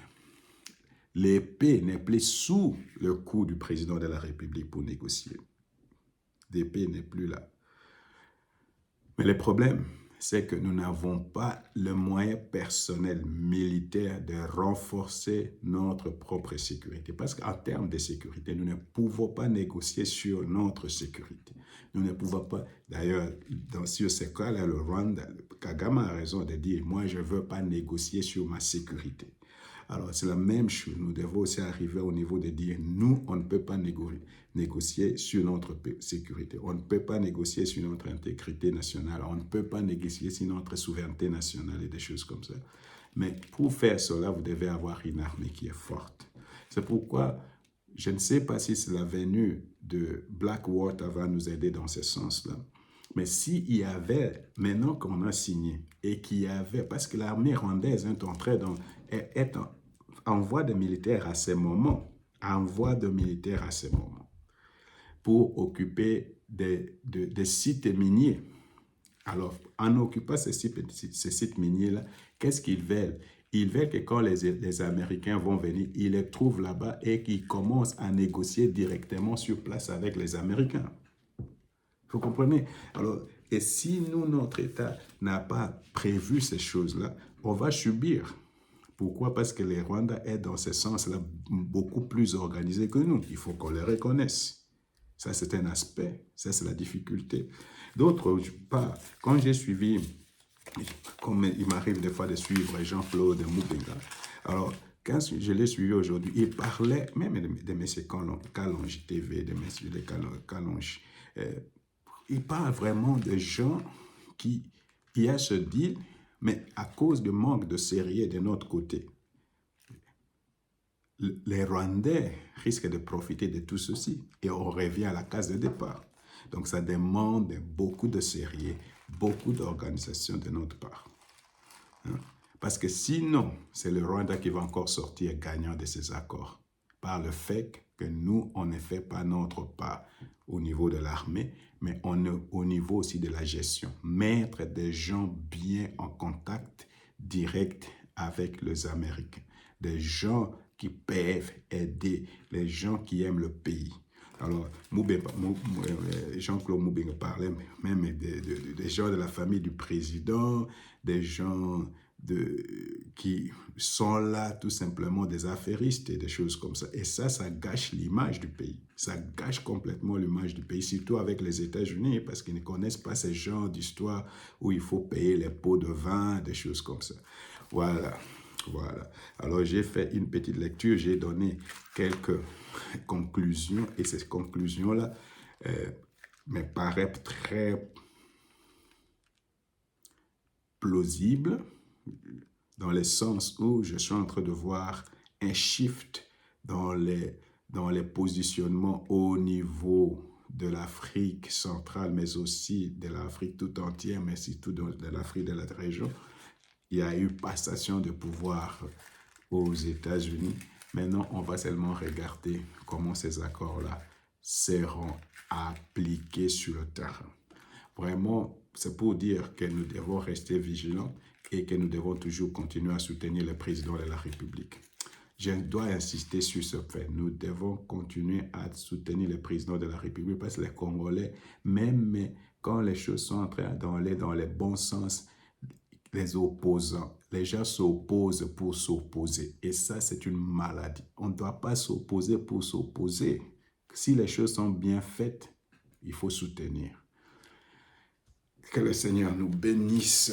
l'épée n'est plus sous le coup du président de la République pour négocier. L'épée n'est plus là. Mais le problème, c'est que nous n'avons pas le moyen personnel militaire de renforcer notre propre sécurité. Parce qu'en termes de sécurité, nous ne pouvons pas négocier sur notre sécurité. Nous ne pouvons pas, d'ailleurs, sur ce cas-là, le Rwanda, Kagame a raison de dire, moi, je ne veux pas négocier sur ma sécurité. Alors, c'est la même chose. Nous devons aussi arriver au niveau de dire, nous, on ne peut pas négocier sur notre sécurité. On ne peut pas négocier sur notre intégrité nationale. On ne peut pas négocier sur notre souveraineté nationale et des choses comme ça. Mais pour faire cela, vous devez avoir une armée qui est forte. C'est pourquoi je ne sais pas si c'est la venue de Blackwater va nous aider dans ce sens-là. Mais s'il y avait, maintenant qu'on a signé, et qu'il y avait, parce que l'armée rwandaise est en voie de militaire à ce moment, pour occuper des sites miniers. Alors, en occupant ces sites miniers-là, qu'est-ce qu'ils veulent? Ils veulent que quand les Américains vont venir, ils les trouvent là-bas et qu'ils commencent à négocier directement sur place avec les Américains. Vous comprenez? Alors, et si nous, notre État n'a pas prévu ces choses-là, on va subir. Pourquoi? Parce que les Rwandais est dans ce sens-là beaucoup plus organisé que nous. Il faut qu'on les reconnaisse. Ça, c'est un aspect. Ça, c'est la difficulté. D'autre part, quand j'ai suivi, comme il m'arrive des fois de suivre Jean-Claude Moubenga, alors, quand je l'ai suivi aujourd'hui, il parlait même de M. Kalonji TV, de M. Kalonji. Il parle vraiment de gens qui y a ce deal, mais à cause du manque de sérieux de notre côté. Les Rwandais risquent de profiter de tout ceci et on revient à la case de départ. Donc ça demande beaucoup de sérieux, beaucoup d'organisation de notre part. Parce que sinon, c'est le Rwanda qui va encore sortir gagnant de ces accords par le fait que nous, on ne fait pas notre part au niveau de l'armée, mais on est au niveau aussi de la gestion. Mettre des gens bien en contact direct avec les Américains. Des gens qui peuvent aider, les gens qui aiment le pays. Alors, Jean-Claude Moubenga parlait même des gens de la famille du président, des gens qui sont là tout simplement des affairistes et des choses comme ça. Et ça gâche l'image du pays. Ça gâche complètement l'image du pays, surtout avec les États-Unis, parce qu'ils ne connaissent pas ces genres d'histoires où il faut payer les pots de vin, des choses comme ça. Voilà. Alors, j'ai fait une petite lecture, j'ai donné quelques conclusions, et ces conclusions-là me paraissent très plausibles dans le sens où je suis en train de voir un shift dans les positionnements au niveau de l'Afrique centrale, mais aussi de l'Afrique tout entière, mais surtout de l'Afrique de la région. Il y a eu passation de pouvoir aux États-Unis. Maintenant, on va seulement regarder comment ces accords-là seront appliqués sur le terrain. Vraiment, c'est pour dire que nous devons rester vigilants et que nous devons toujours continuer à soutenir le président de la République. Je dois insister sur ce fait. Nous devons continuer à soutenir le président de la République parce que les Congolais, même quand les choses sont en train d'aller dans le bon sens, les opposants, les gens s'opposent pour s'opposer. Et ça, c'est une maladie. On ne doit pas s'opposer pour s'opposer. Si les choses sont bien faites, il faut soutenir. Que le Seigneur nous bénisse.